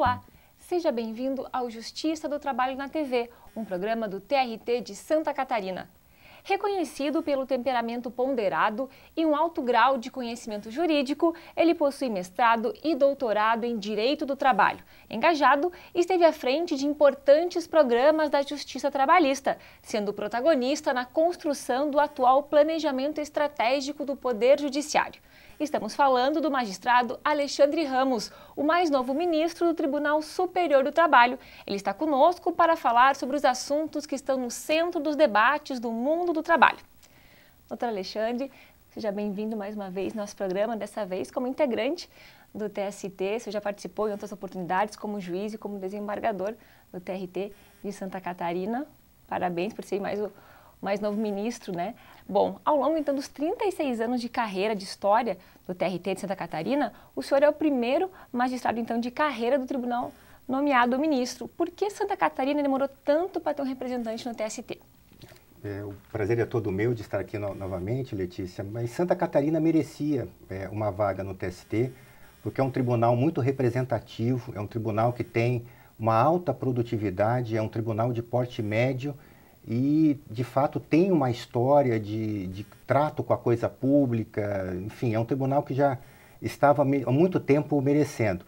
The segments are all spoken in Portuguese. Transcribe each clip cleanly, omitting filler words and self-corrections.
Olá, seja bem-vindo ao Justiça do Trabalho na TV, um programa do TRT de Santa Catarina. Reconhecido pelo temperamento ponderado e um alto grau de conhecimento jurídico, ele possui mestrado e doutorado em Direito do Trabalho. Engajado, esteve à frente de importantes programas da Justiça Trabalhista, sendo protagonista na construção do atual planejamento estratégico do Poder Judiciário. Estamos falando do magistrado Alexandre Ramos, o mais novo ministro do Tribunal Superior do Trabalho. Ele está conosco para falar sobre os assuntos que estão no centro dos debates do mundo do trabalho. Doutor Alexandre, seja bem-vindo mais uma vez ao nosso programa, dessa vez como integrante do TST. Você já participou em outras oportunidades como juiz e como desembargador do TRT de Santa Catarina. Parabéns por ser mais novo ministro, né? Bom, ao longo então dos 36 anos de carreira, de história do TRT de Santa Catarina, o senhor é o primeiro magistrado então de carreira do tribunal nomeado ministro. Por que Santa Catarina demorou tanto para ter um representante no TST? O prazer é todo meu de estar aqui novamente, Letícia, mas Santa Catarina merecia uma vaga no TST, porque é um tribunal muito representativo, é um tribunal que tem uma alta produtividade, é um tribunal de porte médio e, de fato, tem uma história de trato com a coisa pública, enfim, é um tribunal que já estava há muito tempo merecendo.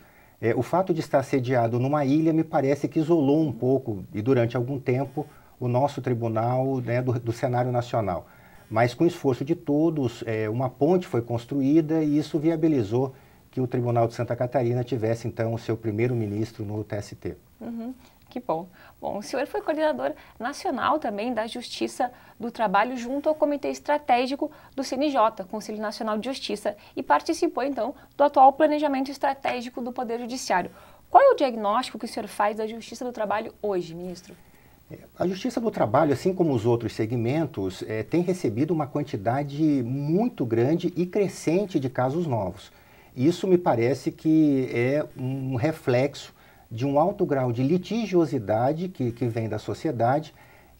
O fato de estar sediado numa ilha me parece que isolou um pouco, e durante algum tempo, o nosso tribunal, né, do cenário nacional. Mas com o esforço de todos, uma ponte foi construída e isso viabilizou que o Tribunal de Santa Catarina tivesse, então, o seu primeiro ministro no TST. Que bom. Bom, o senhor foi coordenador nacional também da Justiça do Trabalho junto ao Comitê Estratégico do CNJ, Conselho Nacional de Justiça, e participou, então, do atual planejamento estratégico do Poder Judiciário. Qual é o diagnóstico que o senhor faz da Justiça do Trabalho hoje, ministro? A Justiça do Trabalho, assim como os outros segmentos, tem recebido uma quantidade muito grande e crescente de casos novos. Isso me parece que é um reflexo de um alto grau de litigiosidade que vem da sociedade,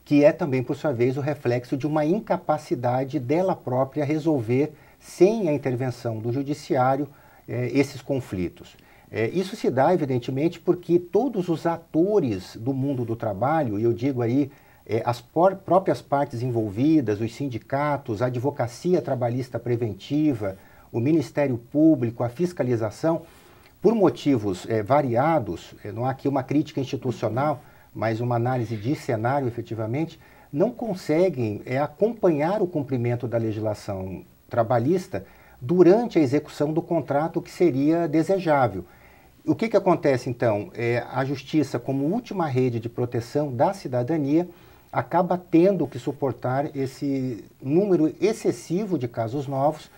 que é também, por sua vez, o reflexo de uma incapacidade dela própria resolver, sem a intervenção do judiciário, esses conflitos. Isso se dá, evidentemente, porque todos os atores do mundo do trabalho, e eu digo aí as próprias partes envolvidas, os sindicatos, a advocacia trabalhista preventiva, o Ministério Público, a fiscalização, por motivos variados, não há aqui uma crítica institucional, mas uma análise de cenário efetivamente, não conseguem acompanhar o cumprimento da legislação trabalhista durante a execução do contrato que seria desejável. O que acontece então? A Justiça, como última rede de proteção da cidadania, acaba tendo que suportar esse número excessivo de casos novos,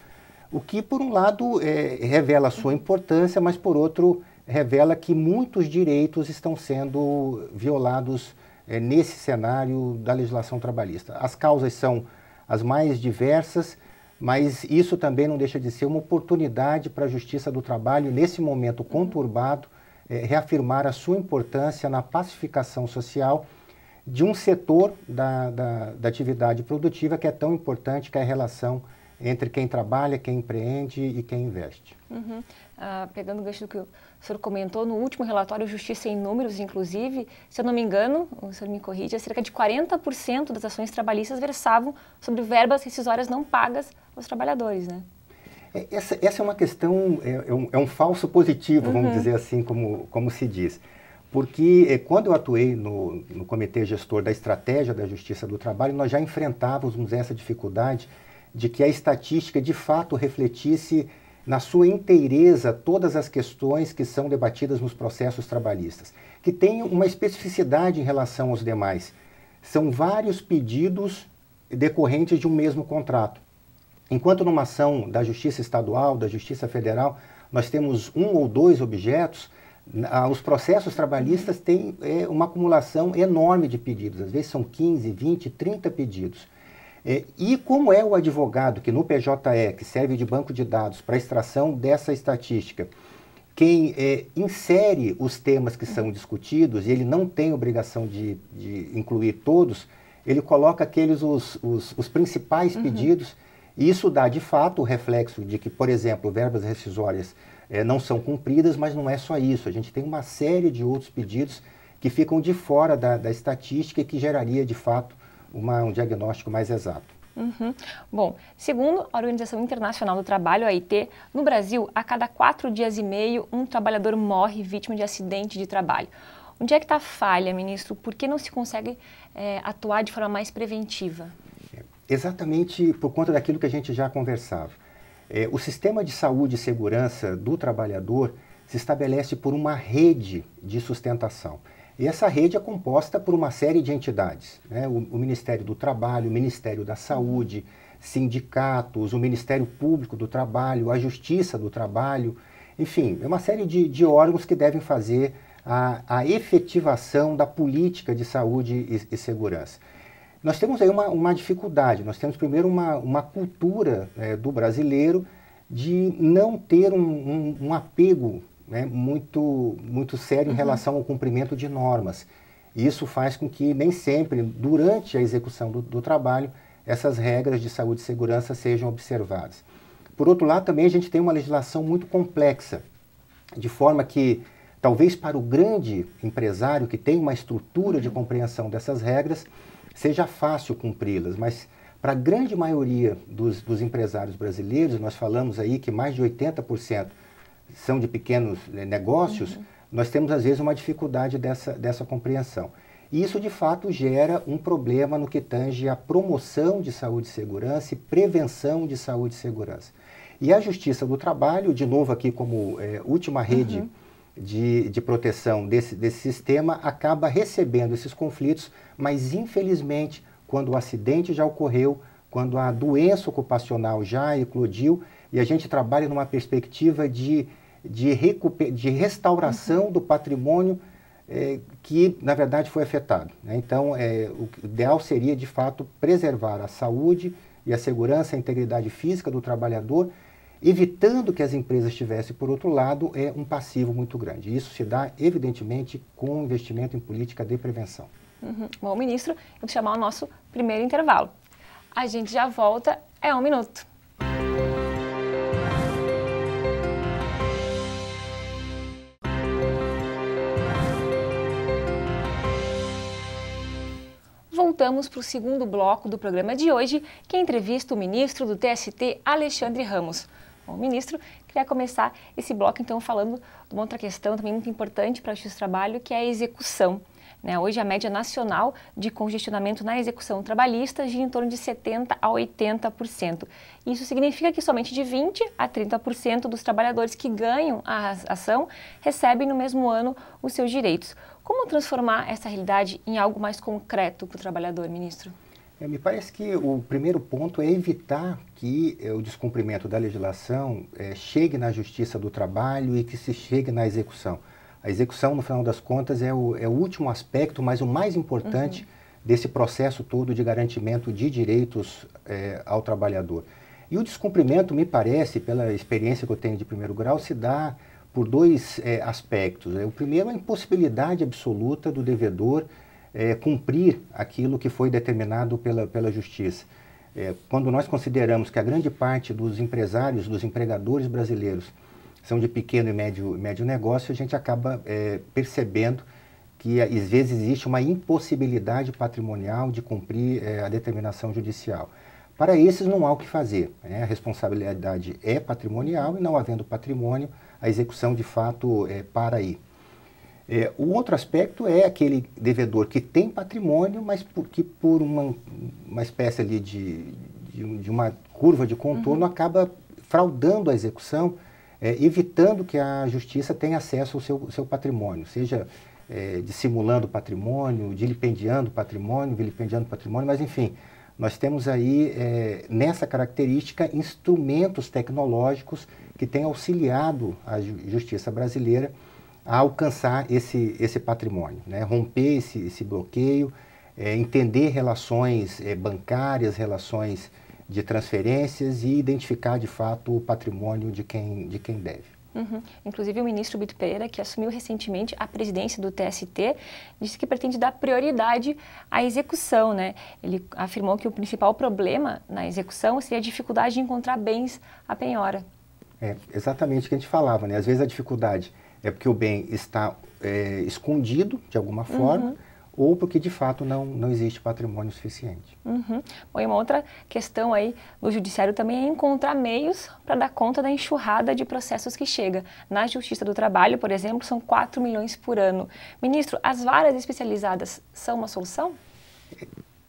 o que, por um lado, revela a sua importância, mas, por outro, revela que muitos direitos estão sendo violados nesse cenário da legislação trabalhista. As causas são as mais diversas, mas isso também não deixa de ser uma oportunidade para a Justiça do Trabalho, nesse momento conturbado, reafirmar a sua importância na pacificação social de um setor da atividade produtiva que é tão importante, que é a relação entre quem trabalha, quem empreende e quem investe. Pegando o gancho do que o senhor comentou, no último relatório Justiça em Números, inclusive, se eu não me engano, o senhor me corrige, cerca de 40% das ações trabalhistas versavam sobre verbas rescisórias não pagas aos trabalhadores, né? Essa é uma questão, é um falso positivo, vamos dizer assim, como se diz. Porque quando eu atuei no Comitê Gestor da Estratégia da Justiça do Trabalho, nós já enfrentávamos essa dificuldade de que a estatística de fato refletisse na sua inteireza todas as questões que são debatidas nos processos trabalhistas, que tem uma especificidade em relação aos demais. São vários pedidos decorrentes de um mesmo contrato. Enquanto numa ação da Justiça Estadual, da Justiça Federal, nós temos um ou dois objetos, os processos trabalhistas têm uma acumulação enorme de pedidos, às vezes são 15, 20, 30 pedidos. E como é o advogado que no PJE, que serve de banco de dados para a extração dessa estatística, quem insere os temas que são discutidos, e ele não tem obrigação de incluir todos, ele coloca os principais pedidos E isso dá, de fato, o reflexo de que, por exemplo, verbas rescisórias não são cumpridas, mas não é só isso. A gente tem uma série de outros pedidos que ficam de fora da estatística e que geraria, de fato, um diagnóstico mais exato. Uhum. Bom, segundo a Organização Internacional do Trabalho, a OIT, no Brasil, a cada 4 dias e meio, um trabalhador morre vítima de acidente de trabalho. Onde é que está a falha, ministro? Por que não se consegue atuar de forma mais preventiva? Exatamente por conta daquilo que a gente já conversava. O sistema de saúde e segurança do trabalhador se estabelece por uma rede de sustentação. E essa rede é composta por uma série de entidades, né? O Ministério do Trabalho, o Ministério da Saúde, sindicatos, o Ministério Público do Trabalho, a Justiça do Trabalho, enfim, é uma série de órgãos que devem fazer a efetivação da política de saúde e segurança. Nós temos aí uma dificuldade, nós temos primeiro uma cultura do brasileiro de não ter um apego muito sério em relação ao cumprimento de normas. E isso faz com que nem sempre, durante a execução do trabalho, essas regras de saúde e segurança sejam observadas. Por outro lado, também a gente tem uma legislação muito complexa, de forma que, talvez para o grande empresário que tem uma estrutura de compreensão dessas regras, seja fácil cumpri-las, mas para a grande maioria dos empresários brasileiros, nós falamos aí que mais de 80% são de pequenos negócios, nós temos às vezes uma dificuldade dessa compreensão. E isso de fato gera um problema no que tange a promoção de saúde e segurança e prevenção de saúde e segurança. E a Justiça do Trabalho, de novo aqui como última rede de proteção desse sistema, acaba recebendo esses conflitos, mas infelizmente quando o acidente já ocorreu, quando a doença ocupacional já eclodiu, e a gente trabalha numa perspectiva de restauração do patrimônio que, na verdade, foi afetado, né? Então, o ideal seria, de fato, preservar a saúde e a segurança, a integridade física do trabalhador, evitando que as empresas tivessem, por outro lado, um passivo muito grande. Isso se dá, evidentemente, com investimento em política de prevenção. Bom, ministro, eu vou chamar o nosso primeiro intervalo. A gente já volta, 1 minuto. Voltamos para o segundo bloco do programa de hoje, que entrevista o ministro do TST, Alexandre Ramos. Bom, ministro, queria começar esse bloco então falando de uma outra questão também muito importante para o Justiça do Trabalho, que é a execução. Hoje a média nacional de congestionamento na execução trabalhista gira em torno de 70% a 80%. Isso significa que somente de 20% a 30% dos trabalhadores que ganham a ação recebem no mesmo ano os seus direitos. Como transformar essa realidade em algo mais concreto para o trabalhador, ministro? Me parece que o primeiro ponto é evitar que o descumprimento da legislação chegue na Justiça do Trabalho e que se chegue na execução. A execução, no final das contas, é o último aspecto, mas o mais importante desse processo todo de garantimento de direitos ao trabalhador. E o descumprimento, me parece, pela experiência que eu tenho de primeiro grau, se dá por dois aspectos. O primeiro é a impossibilidade absoluta do devedor cumprir aquilo que foi determinado pela Justiça. Quando nós consideramos que a grande parte dos empresários, dos empregadores brasileiros, são de pequeno e médio negócio, a gente acaba percebendo que às vezes existe uma impossibilidade patrimonial de cumprir a determinação judicial. Para esses não há o que fazer, A responsabilidade é patrimonial e não havendo patrimônio, a execução de fato para aí. O outro aspecto é aquele devedor que tem patrimônio, mas que por uma espécie ali de uma curva de contorno acaba fraudando a execução, evitando que a justiça tenha acesso ao seu patrimônio, seja dissimulando patrimônio, vilipendiando patrimônio, mas enfim, nós temos aí, nessa característica, instrumentos tecnológicos que têm auxiliado a justiça brasileira a alcançar esse patrimônio, romper esse bloqueio, entender relações bancárias, relações de transferências e identificar de fato o patrimônio de quem deve. Inclusive o ministro Bito Pereira, que assumiu recentemente a presidência do TST, disse que pretende dar prioridade à execução, né? Ele afirmou que o principal problema na execução seria a dificuldade de encontrar bens à penhora. É exatamente o que a gente falava, né? Às vezes a dificuldade é porque o bem está escondido de alguma forma, ou porque de fato não existe patrimônio suficiente. Bom, e uma outra questão aí no judiciário também é encontrar meios para dar conta da enxurrada de processos que chega. Na Justiça do Trabalho, por exemplo, são 4 milhões por ano. Ministro, as varas especializadas são uma solução?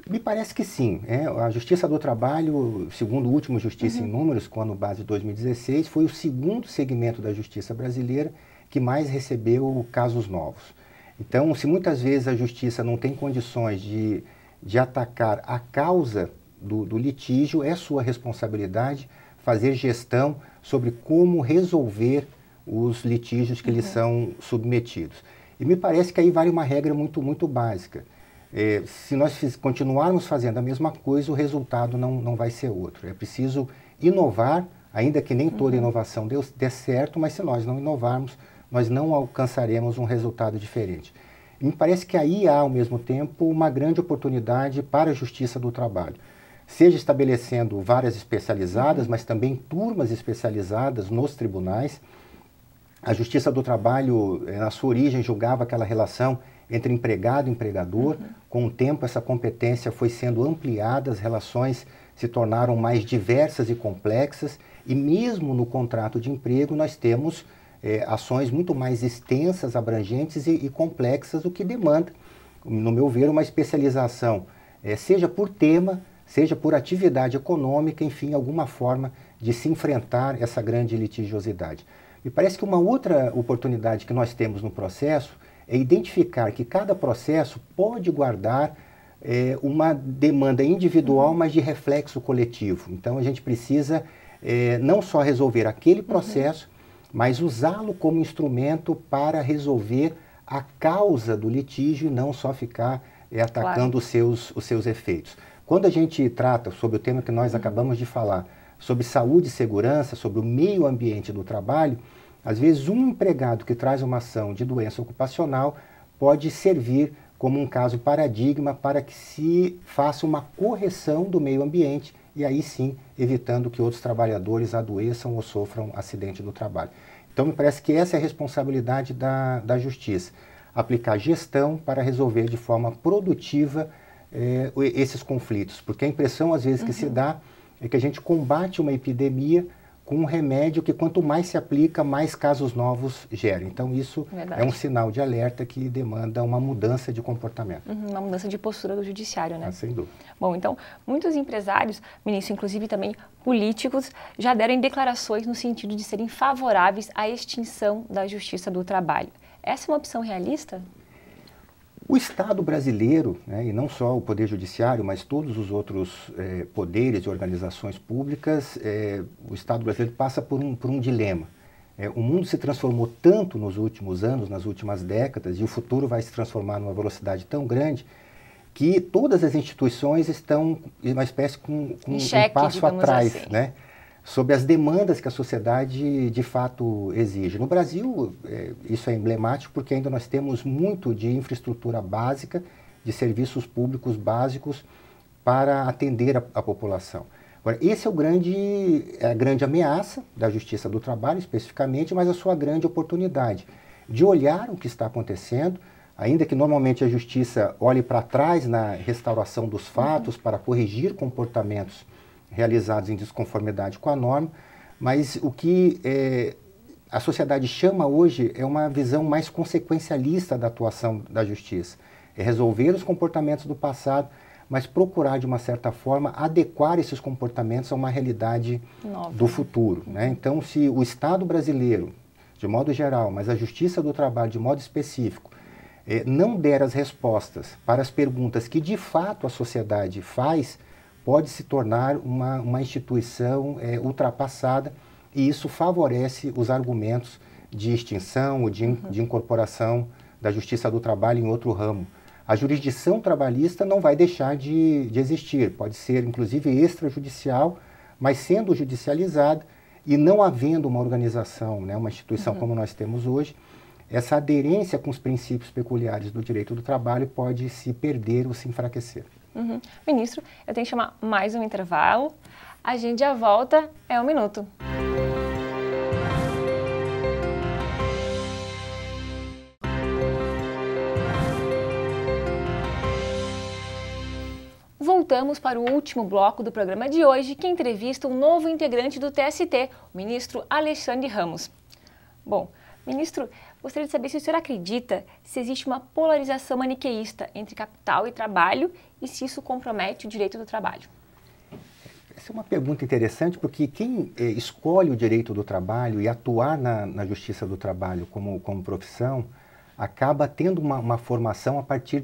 Me parece que sim. A Justiça do Trabalho, segundo o último Justiça em Números, com ano base de 2016, foi o segundo segmento da justiça brasileira que mais recebeu casos novos. Então, se muitas vezes a justiça não tem condições de atacar a causa do litígio, é sua responsabilidade fazer gestão sobre como resolver os litígios que lhes são submetidos. E me parece que aí vale uma regra muito básica. Se nós continuarmos fazendo a mesma coisa, o resultado não vai ser outro. É preciso inovar, ainda que nem toda inovação dê certo, mas se nós não inovarmos, nós não alcançaremos um resultado diferente. E me parece que aí há, ao mesmo tempo, uma grande oportunidade para a Justiça do Trabalho. Seja estabelecendo varas especializadas, mas também turmas especializadas nos tribunais. A Justiça do Trabalho, na sua origem, julgava aquela relação entre empregado e empregador. Com o tempo, essa competência foi sendo ampliada, as relações se tornaram mais diversas e complexas, e mesmo no contrato de emprego nós temos ações muito mais extensas, abrangentes e complexas, o que demanda, no meu ver, uma especialização, seja por tema, seja por atividade econômica, enfim, alguma forma de se enfrentar essa grande litigiosidade. Me parece que uma outra oportunidade que nós temos no processo é identificar que cada processo pode guardar uma demanda individual, mas de reflexo coletivo. Então, a gente precisa não só resolver aquele processo, mas usá-lo como instrumento para resolver a causa do litígio e não só ficar atacando os seus efeitos. Quando a gente trata sobre o tema que nós acabamos de falar, sobre saúde e segurança, sobre o meio ambiente do trabalho, às vezes um empregado que traz uma ação de doença ocupacional pode servir como um caso paradigma para que se faça uma correção do meio ambiente e aí sim evitando que outros trabalhadores adoeçam ou sofram acidente do trabalho. Então me parece que essa é a responsabilidade da Justiça, aplicar gestão para resolver de forma produtiva esses conflitos, porque a impressão às vezes que se dá é que a gente combate uma epidemia com um remédio que quanto mais se aplica, mais casos novos gera. Então isso é um sinal de alerta que demanda uma mudança de comportamento. Uma mudança de postura do judiciário, né? Sem dúvida. Bom, então, muitos empresários, ministro, inclusive também políticos, já deram declarações no sentido de serem favoráveis à extinção da Justiça do Trabalho. Essa é uma opção realista? O Estado brasileiro, e não só o Poder Judiciário, mas todos os outros poderes e organizações públicas, o Estado brasileiro passa por um dilema. O mundo se transformou tanto nos últimos anos, nas últimas décadas, e o futuro vai se transformar numa velocidade tão grande que todas as instituições estão em uma espécie com um passo atrás, assim, sobre as demandas que a sociedade de fato exige. No Brasil, isso é emblemático porque ainda nós temos muito de infraestrutura básica, de serviços públicos básicos para atender a população. Agora, esse é a grande ameaça da Justiça do Trabalho, especificamente, mas a sua grande oportunidade de olhar o que está acontecendo, ainda que normalmente a Justiça olhe para trás na restauração dos fatos para corrigir comportamentos realizados em desconformidade com a norma, mas o que a sociedade chama hoje é uma visão mais consequencialista da atuação da Justiça. É resolver os comportamentos do passado, mas procurar, de uma certa forma, adequar esses comportamentos a uma realidade do futuro. Então, se o Estado brasileiro, de modo geral, mas a Justiça do Trabalho, de modo específico, não der as respostas para as perguntas que, de fato, a sociedade faz, pode se tornar uma instituição ultrapassada e isso favorece os argumentos de extinção ou de incorporação da Justiça do Trabalho em outro ramo. A jurisdição trabalhista não vai deixar de existir, pode ser inclusive extrajudicial, mas sendo judicializada e não havendo uma organização, né, uma instituição como nós temos hoje, essa aderência com os princípios peculiares do direito do trabalho pode se perder ou se enfraquecer. Ministro, eu tenho que chamar mais um intervalo. A gente já volta, é um minuto. Voltamos para o último bloco do programa de hoje, que entrevista um novo integrante do TST, o ministro Alexandre Ramos. Bom, ministro, gostaria de saber se o senhor acredita se existe uma polarização maniqueísta entre capital e trabalho e se isso compromete o direito do trabalho. Essa é uma pergunta interessante, porque quem escolhe o direito do trabalho e atuar na justiça do trabalho como profissão, acaba tendo uma formação a partir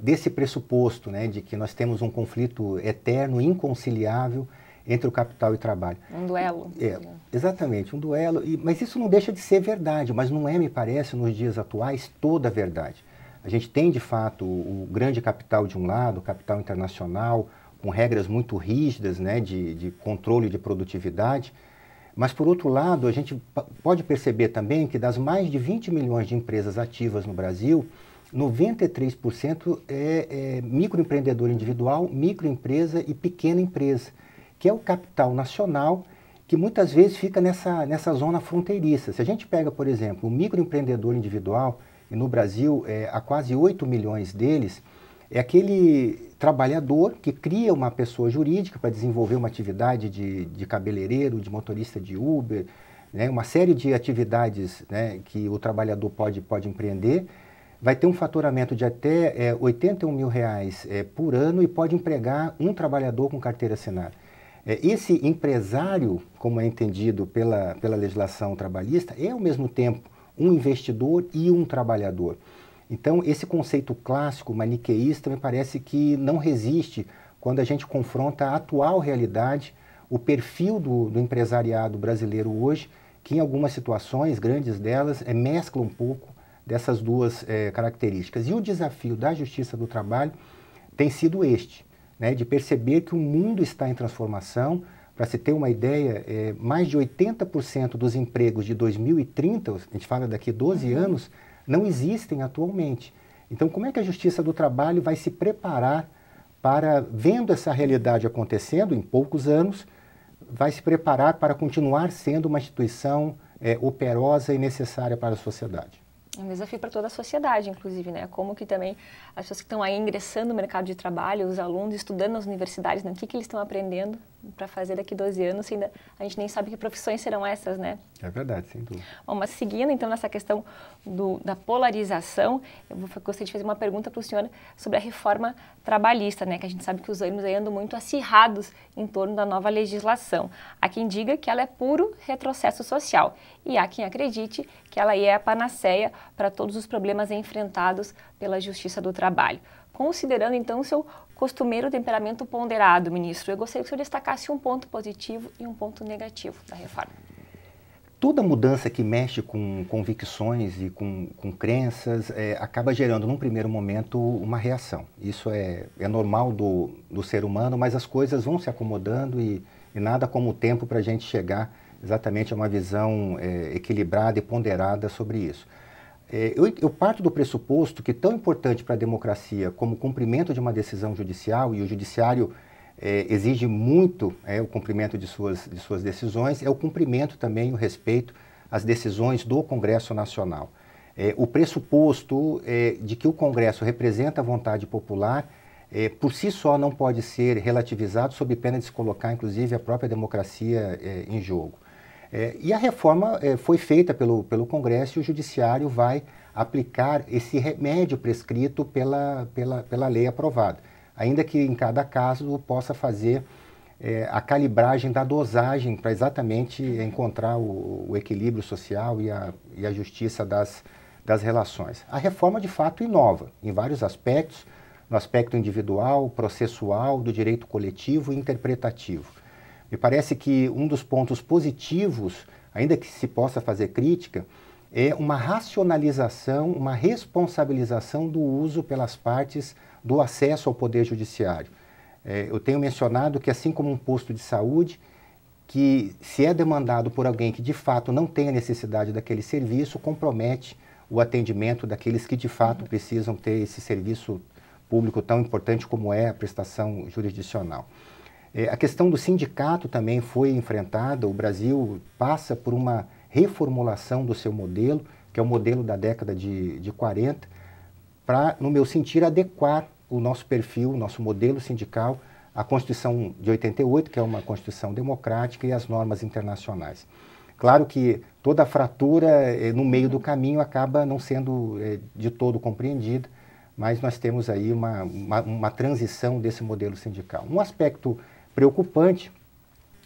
desse pressuposto, né, de que nós temos um conflito eterno, inconciliável entre o capital e o trabalho. Um duelo. Exatamente, um duelo. Mas isso não deixa de ser verdade, mas não é, me parece, nos dias atuais, toda a verdade. A gente tem, de fato, o grande capital de um lado, o capital internacional, com regras muito rígidas, né, de controle de produtividade. Mas, por outro lado, a gente pode perceber também que das mais de 20 milhões de empresas ativas no Brasil, 93% é microempreendedor individual, microempresa e pequena empresa, que é o capital nacional que muitas vezes fica nessa zona fronteiriça. Se a gente pega, por exemplo, o microempreendedor individual, e no Brasil há quase 8 milhões deles, é aquele trabalhador que cria uma pessoa jurídica para desenvolver uma atividade de cabeleireiro, de motorista de Uber, né, uma série de atividades, né, que o trabalhador pode empreender, vai ter um faturamento de até R$81 mil por ano e pode empregar um trabalhador com carteira assinada. Esse empresário, como é entendido pela legislação trabalhista, é ao mesmo tempo um investidor e um trabalhador. Então, esse conceito clássico, maniqueísta, me parece que não resiste quando a gente confronta a atual realidade, o perfil do empresariado brasileiro hoje, que em algumas situações, grandes delas, mescla um pouco dessas duas características. E o desafio da Justiça do Trabalho tem sido este, né, de perceber que o mundo está em transformação. Para se ter uma ideia, mais de 80% dos empregos de 2030, a gente fala daqui 12 anos, não existem atualmente. Então, como é que a Justiça do Trabalho vai se preparar para, vendo essa realidade acontecendo em poucos anos, vai se preparar para continuar sendo uma instituição operosa e necessária para a sociedade? É um desafio para toda a sociedade, inclusive, né? Como que também as pessoas que estão aí ingressando no mercado de trabalho, os alunos estudando nas universidades, né? O que eles estão aprendendo para fazer daqui 12 anos, ainda a gente nem sabe que profissões serão essas, né? É verdade, sem dúvida. Bom, mas seguindo então nessa questão da polarização, eu gostaria de fazer uma pergunta para o senhor sobre a reforma trabalhista, né? Que a gente sabe que os ânimos aí andam muito acirrados em torno da nova legislação. Há quem diga que ela é puro retrocesso social e há quem acredite que ela é a panaceia para todos os problemas enfrentados pela Justiça do Trabalho. Considerando então o seu costumeiro temperamento ponderado, ministro, eu gostaria que o senhor destacasse um ponto positivo e um ponto negativo da reforma. Toda mudança que mexe com convicções e com crenças acaba gerando, num primeiro momento, uma reação. Isso é normal do ser humano, mas as coisas vão se acomodando e nada como o tempo para a gente chegar exatamente a uma visão equilibrada e ponderada sobre isso. Eu parto do pressuposto que tão importante para a democracia como o cumprimento de uma decisão judicial, e o judiciário exige muito o cumprimento de suas decisões, é o cumprimento também, o respeito às decisões do Congresso Nacional. O pressuposto de que o Congresso representa a vontade popular, por si só não pode ser relativizado sob pena de se colocar, inclusive, a própria democracia em jogo. E a reforma foi feita pelo Congresso e o Judiciário vai aplicar esse remédio prescrito pela lei aprovada, ainda que em cada caso possa fazer a calibragem da dosagem para exatamente encontrar o equilíbrio social e a justiça das relações. A reforma, de fato, inova em vários aspectos, no aspecto individual, processual, do direito coletivo e interpretativo. Me parece que um dos pontos positivos, ainda que se possa fazer crítica, é uma racionalização, uma responsabilização do uso pelas partes do acesso ao Poder Judiciário. Eu tenho mencionado que, assim como um posto de saúde, que, se é demandado por alguém que de fato não tem a necessidade daquele serviço, compromete o atendimento daqueles que de fato precisam ter esse serviço público tão importante como é a prestação jurisdicional. A questão do sindicato também foi enfrentada. O Brasil passa por uma reformulação do seu modelo, que é o modelo da década de 40, para, no meu sentir, adequar o nosso perfil, o nosso modelo sindical à Constituição de 88, que é uma Constituição democrática, e às normas internacionais. Claro que toda a fratura no meio do caminho acaba não sendo de todo compreendida, mas nós temos aí uma transição desse modelo sindical. Um aspecto preocupante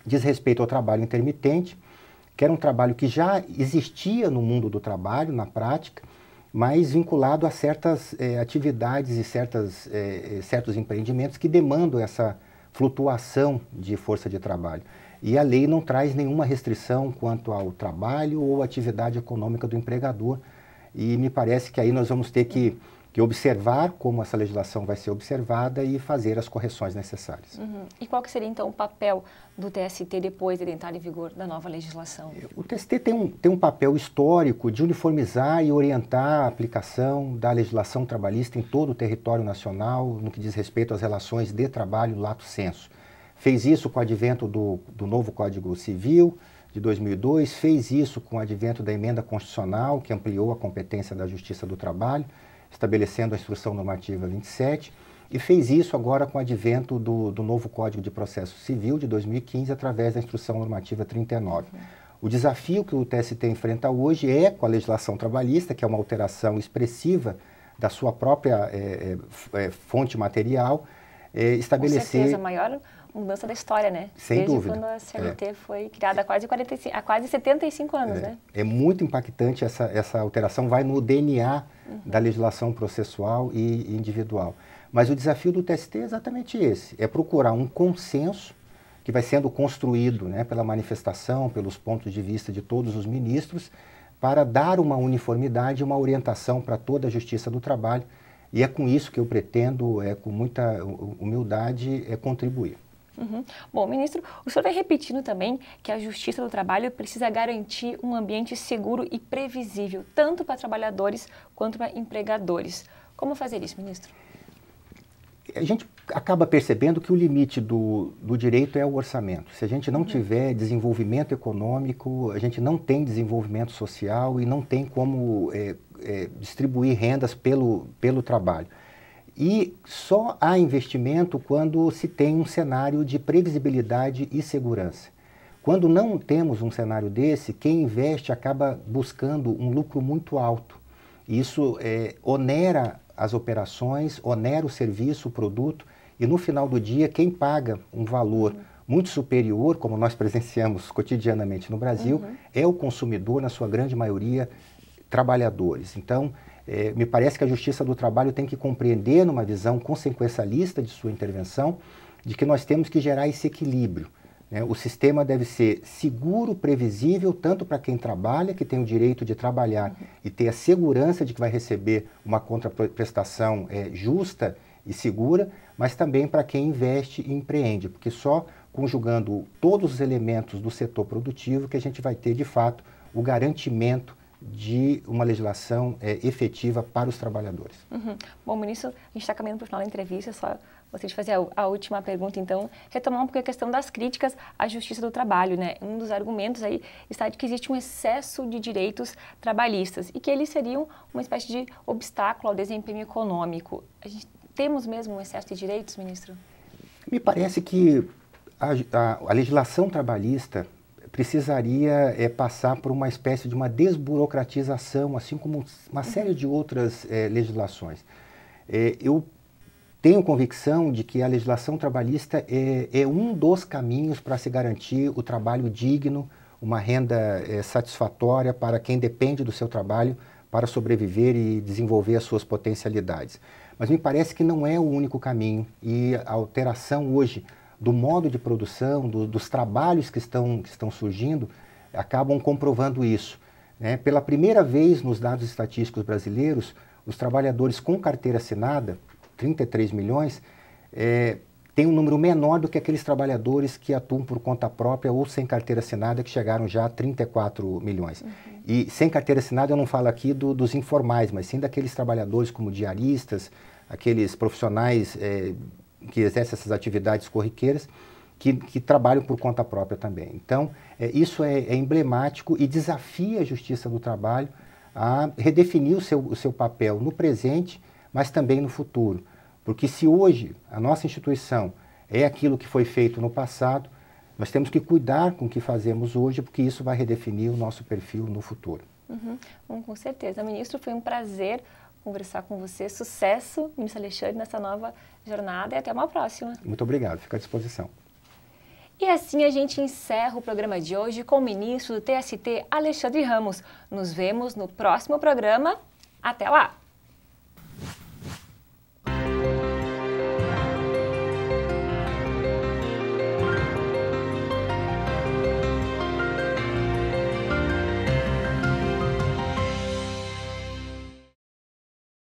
diz respeito ao trabalho intermitente, que era um trabalho que já existia no mundo do trabalho, na prática, mas vinculado a certas atividades e certos empreendimentos que demandam essa flutuação de força de trabalho. E a lei não traz nenhuma restrição quanto ao trabalho ou atividade econômica do empregador, e me parece que aí nós vamos ter que observar como essa legislação vai ser observada e fazer as correções necessárias. E qual que seria, então, o papel do TST depois de entrar em vigor da nova legislação? O TST tem um papel histórico de uniformizar e orientar a aplicação da legislação trabalhista em todo o território nacional, no que diz respeito às relações de trabalho lato sensu. Fez isso com o advento do novo Código Civil de 2002, fez isso com o advento da emenda constitucional, que ampliou a competência da Justiça do Trabalho, estabelecendo a Instrução Normativa 27, e fez isso agora com o advento do novo Código de Processo Civil de 2015, através da Instrução Normativa 39. O desafio que o TST enfrenta hoje é com a legislação trabalhista, que é uma alteração expressiva da sua própria fonte material, estabelecer... Com certeza, a maior mudança da história, né? Sem dúvida. Desde quando a CLT foi criada há quase 75 anos, né? É muito impactante essa alteração, vai no DNA da legislação processual e individual. Mas o desafio do TST é exatamente esse, é procurar um consenso que vai sendo construído, né, pela manifestação, pelos pontos de vista de todos os ministros, para dar uma uniformidade, uma orientação para toda a Justiça do Trabalho, e é com isso que eu pretendo, com muita humildade, contribuir. Bom, ministro, o senhor vai repetindo também que a Justiça do Trabalho precisa garantir um ambiente seguro e previsível, tanto para trabalhadores quanto para empregadores. Como fazer isso, ministro? A gente acaba percebendo que o limite do direito é o orçamento. Se a gente não tiver desenvolvimento econômico, a gente não tem desenvolvimento social e não tem como distribuir rendas pelo trabalho. E só há investimento quando se tem um cenário de previsibilidade e segurança. Quando não temos um cenário desse, quem investe acaba buscando um lucro muito alto. Isso onera as operações, onera o serviço, o produto, e no final do dia quem paga um valor muito superior, como nós presenciamos cotidianamente no Brasil, é o consumidor, na sua grande maioria, trabalhadores. Então, me parece que a Justiça do Trabalho tem que compreender, numa visão consequencialista de sua intervenção, de que nós temos que gerar esse equilíbrio, né? O sistema deve ser seguro, previsível, tanto para quem trabalha, que tem o direito de trabalhar e ter a segurança de que vai receber uma contraprestação justa e segura, mas também para quem investe e empreende, porque só conjugando todos os elementos do setor produtivo que a gente vai ter, de fato, o garantimento de uma legislação efetiva para os trabalhadores. Bom, ministro, a gente está caminhando para o final da entrevista, só gostaria de fazer a última pergunta, então, retomar um pouco a questão das críticas à Justiça do Trabalho, né? Um dos argumentos aí está de que existe um excesso de direitos trabalhistas e que eles seriam uma espécie de obstáculo ao desempenho econômico. Temos mesmo um excesso de direitos, ministro? Me parece que a legislação trabalhista precisaria passar por uma espécie de uma desburocratização, assim como uma série de outras legislações. Eu tenho convicção de que a legislação trabalhista é um dos caminhos para se garantir o trabalho digno, uma renda satisfatória para quem depende do seu trabalho para sobreviver e desenvolver as suas potencialidades. Mas me parece que não é o único caminho, e a alteração hoje do modo de produção, dos trabalhos que estão surgindo, acabam comprovando isso, né? Pela primeira vez nos dados estatísticos brasileiros, os trabalhadores com carteira assinada, 33 milhões, tem um número menor do que aqueles trabalhadores que atuam por conta própria ou sem carteira assinada, que chegaram já a 34 milhões. E sem carteira assinada eu não falo aqui dos informais, mas sim daqueles trabalhadores como diaristas, aqueles profissionais que exercem essas atividades corriqueiras, que trabalham por conta própria também. Então, isso é emblemático e desafia a Justiça do Trabalho a redefinir o seu papel no presente, mas também no futuro. Porque se hoje a nossa instituição é aquilo que foi feito no passado, nós temos que cuidar com o que fazemos hoje, porque isso vai redefinir o nosso perfil no futuro. Bom, com certeza. Ministro, foi um prazer conversar com você. Sucesso, ministro Alexandre, nessa nova jornada e até uma próxima. Muito obrigado, fico à disposição. E assim a gente encerra o programa de hoje com o ministro do TST, Alexandre Ramos. Nos vemos no próximo programa. Até lá!